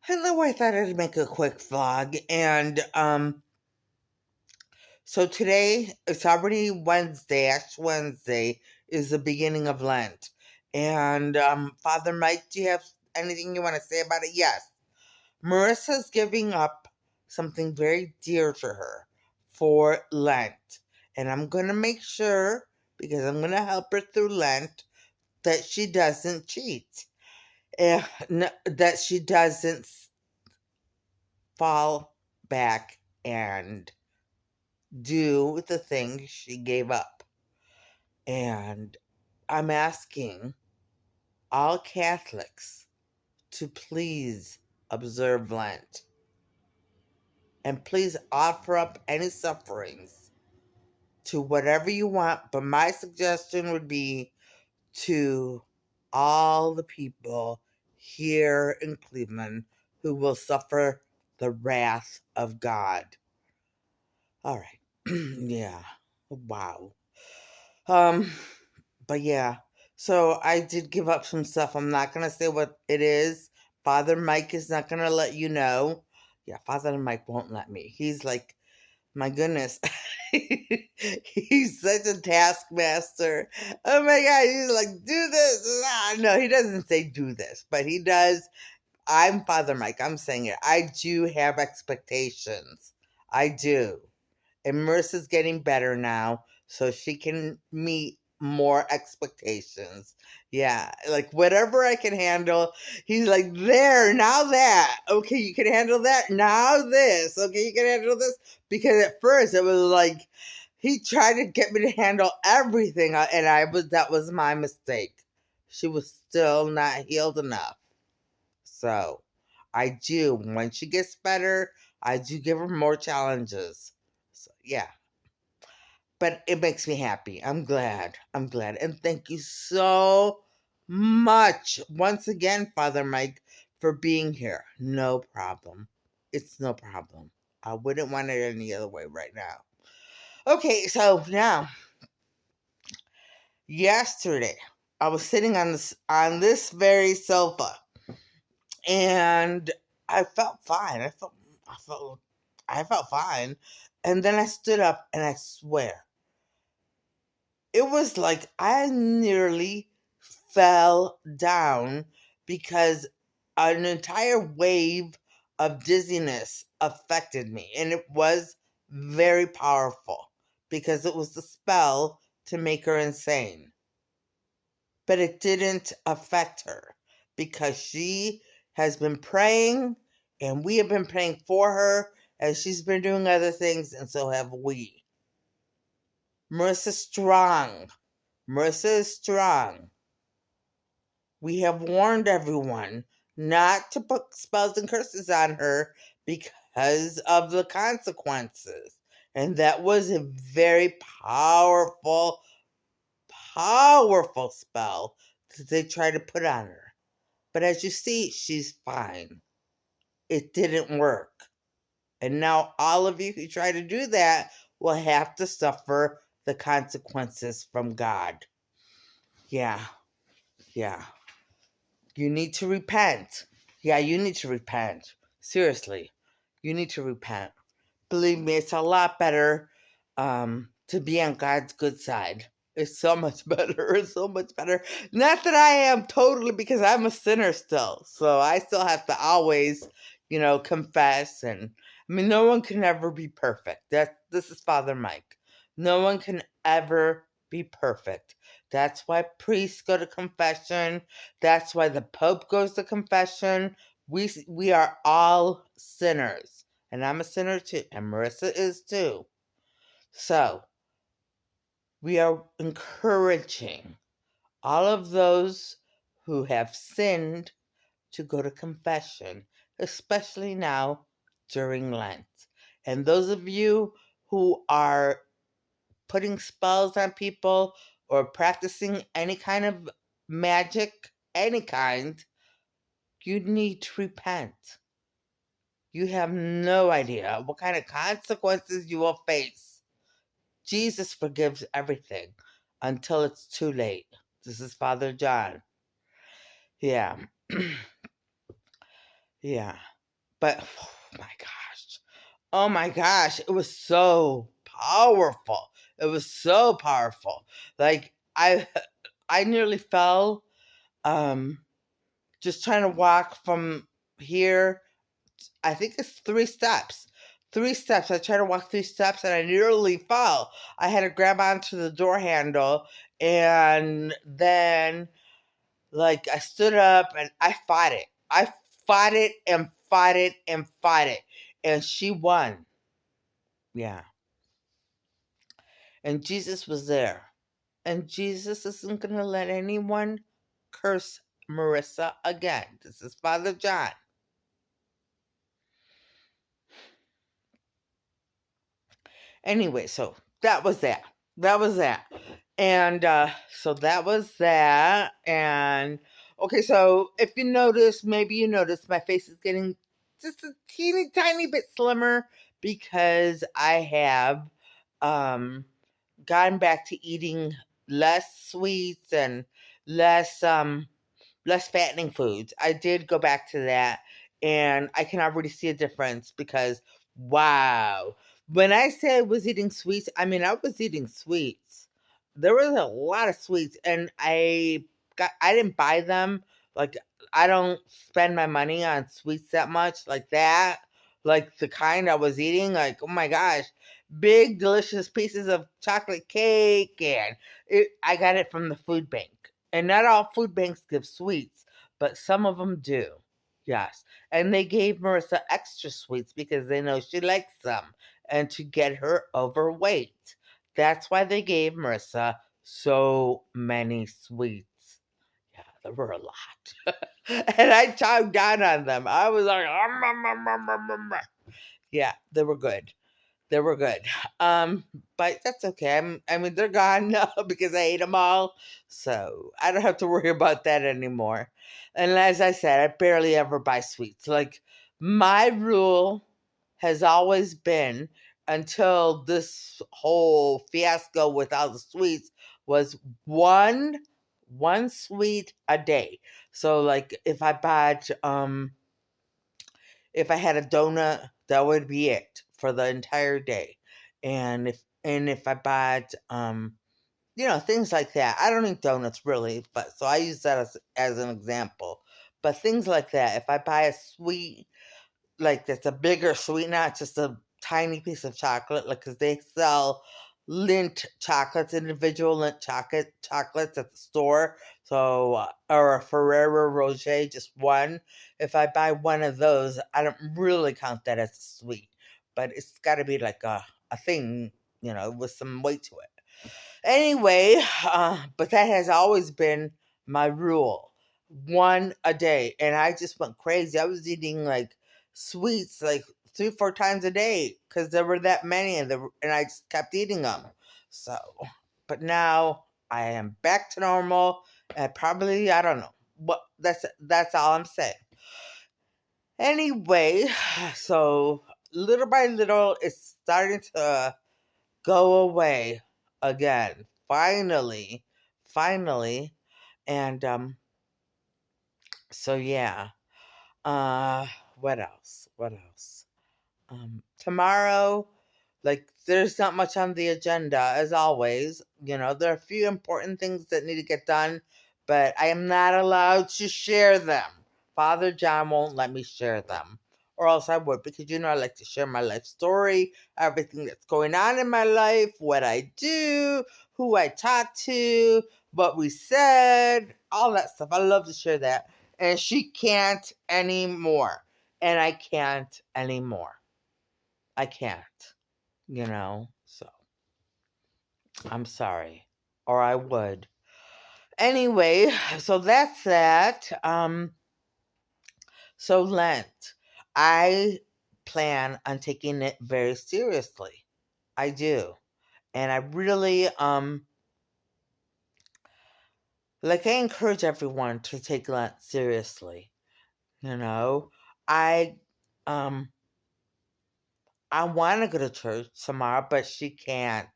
Hello, I thought I'd make a quick vlog. So today, it's already Wednesday, Ash Wednesday, is the beginning of Lent. Father Mike, do you have anything you want to say about it? Yes. Marissa's giving up something very dear to her for Lent. And I'm going to make sure, because I'm going to help her through Lent, that she doesn't cheat. That she doesn't fall back and do the thing she gave up. And I'm asking all Catholics to please observe Lent and please offer up any sufferings to whatever you want. But my suggestion would be to all the people here in Cleveland who will suffer the wrath of God. All right. Yeah. Wow. Um, but yeah. So I did give up some stuff. I'm not gonna say what it is. Father Mike is not gonna let you know. Yeah, Father Mike won't let me. He's like, my goodness. He's such a taskmaster. Oh my god, he's like, do this. No, he doesn't say do this, but he does. I'm Father Mike. I'm saying it. I do have expectations. I do. And Marissa's getting better now, so she can meet more expectations. Yeah, like whatever I can handle. He's like, there, now that. Okay, you can handle that. Now this. Okay, you can handle this. Because at first it was like, he tried to get me to handle everything, and that was my mistake. She was still not healed enough. So, I do, when she gets better, I do give her more challenges. So, yeah. But it makes me happy. I'm glad. I'm glad. And thank you so much once again, Father Mike, for being here. No problem. It's no problem. I wouldn't want it any other way right now. Okay, so now, yesterday, I was sitting on this very sofa, and I felt fine. I felt fine. And then I stood up, and I swear, it was like I nearly fell down because an entire wave of dizziness affected me. And it was very powerful because it was the spell to make her insane. But it didn't affect her because she has been praying and we have been praying for her as she's been doing other things, and so have we. Marissa's strong. Marissa is strong. We have warned everyone not to put spells and curses on her because of the consequences. And that was a very powerful, powerful spell that they tried to put on her. But as you see, she's fine. It didn't work. And now all of you who try to do that will have to suffer the consequences from God. Yeah, yeah. You need to repent. Yeah, you need to repent. Seriously, you need to repent. Believe me, it's a lot better to be on God's good side. It's so much better. It's so much better. Not that I am totally, because I'm a sinner still. So I still have to always, confess. And I mean, no one can ever be perfect. This is Father Mike. No one can ever be perfect. That's why priests go to confession. That's why the Pope goes to confession. We are all sinners. And I'm a sinner too. And Marissa is too. So, we are encouraging all of those who have sinned to go to confession, especially now during Lent. And those of you who are putting spells on people or practicing any kind of magic, any kind, you need to repent. You have no idea what kind of consequences you will face. Jesus forgives everything until it's too late. This is Father John. Yeah. Yeah. But oh my gosh. Oh my gosh, it was so powerful. It was so powerful. Like I nearly fell just trying to walk from here. I think it's 3 steps. 3 steps. I tried to walk 3 steps and I nearly fell. I had to grab onto the door handle and then like I stood up and I fought it. I fought it and fought it and fought it. And she won. Yeah. And Jesus was there. And Jesus isn't going to let anyone curse Marissa again. This is Father John. Anyway, so that was that. That was that. And so that was that. And okay, so if you notice, maybe you notice my face is getting just a teeny tiny bit slimmer because I have gotten back to eating less sweets and less less fattening foods. I did go back to that and I can already see a difference because wow. When I say I was eating sweets, I mean I was eating sweets. There was a lot of sweets and I didn't buy them. Like I don't spend my money on sweets that much like that. Like the kind I was eating, like oh my gosh, big delicious pieces of chocolate cake and I got it from the food bank. And not all food banks give sweets, but some of them do. Yes. And they gave Marissa extra sweets because they know she likes them and to get her overweight. That's why they gave Marissa so many sweets. Yeah, there were a lot. And I chomped down on them. I was like, yeah, they were good. They were good. But that's okay. I mean, they're gone now because I ate them all. So I don't have to worry about that anymore. And as I said, I barely ever buy sweets. Like, my rule has always been until this whole fiasco with all the sweets was one one sweet a day. So like if I had a donut, that would be it for the entire day. And if I bought things like that. I don't eat donuts really, but so I use that as an example. But things like that, if I buy a sweet like that's a bigger sweet, not just a tiny piece of chocolate, like because they sell Lindt chocolates, individual Lindt chocolates at the store. So or a Ferrero Rocher, just one. If I buy one of those, I don't really count that as a sweet, but it's got to be like a thing, with some weight to it. Anyway, but that has always been my rule. One a day. And I just went crazy. I was eating like sweets like 3, 4 times a day because there were that many and I just kept eating them. So, but now I am back to normal and probably, I don't know. What that's all I'm saying. Anyway, so little by little it's starting to go away again. Finally. Finally. And so yeah. Uh what else? What else? Tomorrow, like there's not much on the agenda as always. There are a few important things that need to get done, but I am not allowed to share them. Father John won't let me share them. Or else I would, because I like to share my life story, everything that's going on in my life, what I do, who I talk to, what we said, all that stuff. I love to share that. And she can't anymore. And I can't anymore. I can't, so I'm sorry. Or I would. Anyway, so that's that. So Lent. I plan on taking it very seriously. I do. And I really I encourage everyone to take Lent seriously. I um I want to go to church tomorrow, but she can't.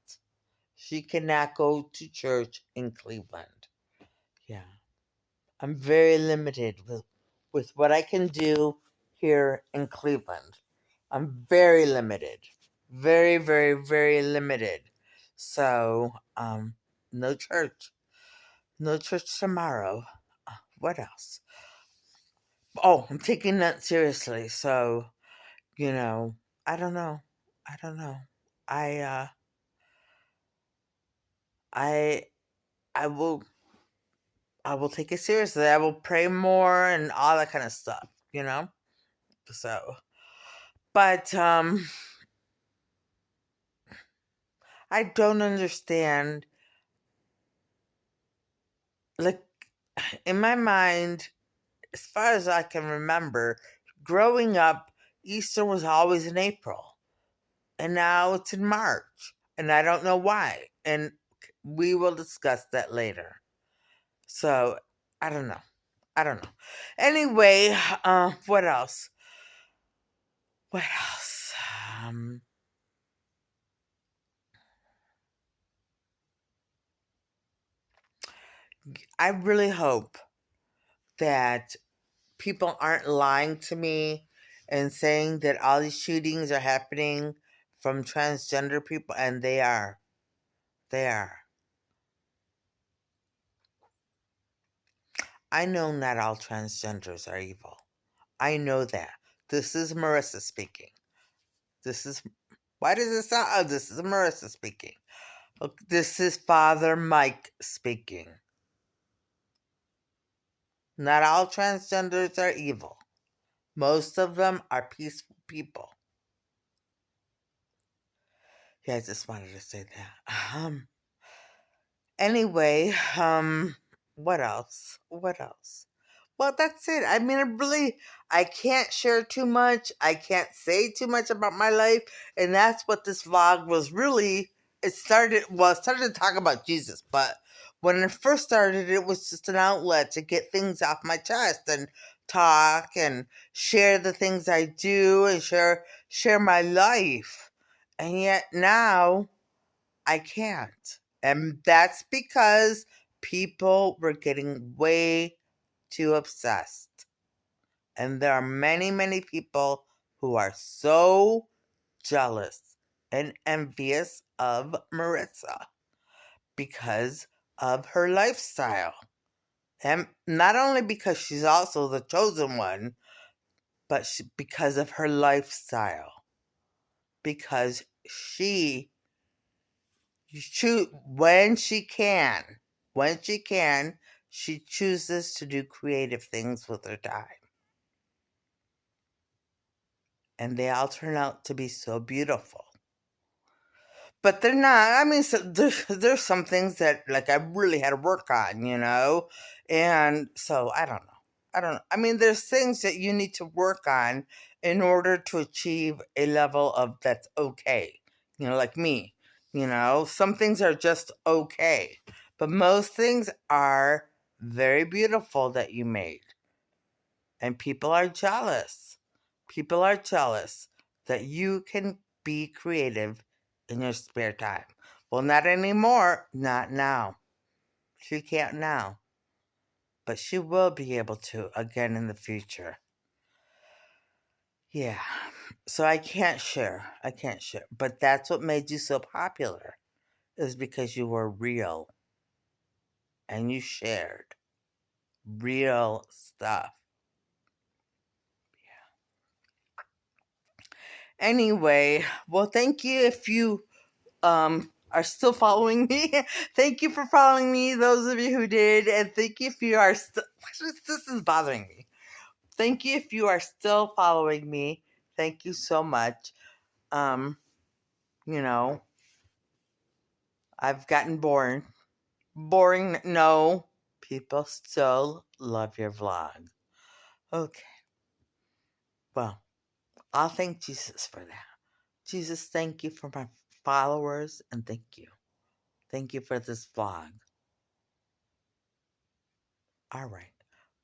She cannot go to church in Cleveland. Yeah. I'm very limited with what I can do here in Cleveland. I'm very limited. Very, very, very limited. So, no church. No church tomorrow. What else? Oh, I'm taking that seriously. So, you know, I don't know. I don't know. I uh I I will take it seriously. I will pray more and all that kind of stuff, you know? So, but I don't understand, like, in my mind, as far as I can remember, growing up, Easter was always in April, and now it's in March, and I don't know why. And we will discuss that later. So, I don't know. I don't know. Anyway, what else? What else? Um, I really hope that people aren't lying to me and saying that all these shootings are happening from transgender people, and they are. They are. I know not all transgenders are evil. I know that. This is Marissa speaking. This is. Why does it sound? Oh, this is Marissa speaking. Look, this is Father Mike speaking. Not all transgenders are evil. Most of them are peaceful people. Yeah, I just wanted to say that. Anyway, what else? What else? Well, that's it. I mean, I can't share too much. I can't say too much about my life. And that's what this vlog was really, it started to talk about Jesus. But when it first started, it was just an outlet to get things off my chest and talk and share the things I do and share my life. And yet now I can't. And that's because people were getting way too obsessed. And there are many, many people who are so jealous and envious of Marissa because of her lifestyle. And not only because she's also the chosen one, but because of her lifestyle. Because she when she can, she chooses to do creative things with her time. And they all turn out to be so beautiful. But they're not. I mean, so there's some things that like I really had to work on, you know, and so I don't know. I don't know. I mean, there's things that you need to work on in order to achieve a level of that's okay. You know, like me. You know, some things are just okay, but most things are very beautiful that you made, and people are jealous. People are jealous that you can be creative in your spare time. Well, not anymore. Not now. She can't now. But she will be able to again in the future. Yeah. So I can't share. I can't share. But that's what made you so popular, is because you were real and you shared real stuff. Anyway, well, thank you if you are still following me. Thank you for following me, those of you who did, and thank you if you are still. This is bothering me. Thank you if you are still following me. Thank you so much. Um, you know, I've gotten boring. Boring? No. People still love your vlog. Okay. Well, I'll thank Jesus for that. Jesus, thank you for my followers, and thank you. Thank you for this vlog. All right.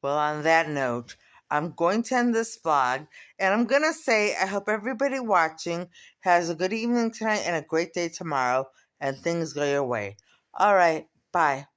Well, on that note, I'm going to end this vlog, and I'm going to say I hope everybody watching has a good evening tonight and a great day tomorrow, and things go your way. All right. Bye.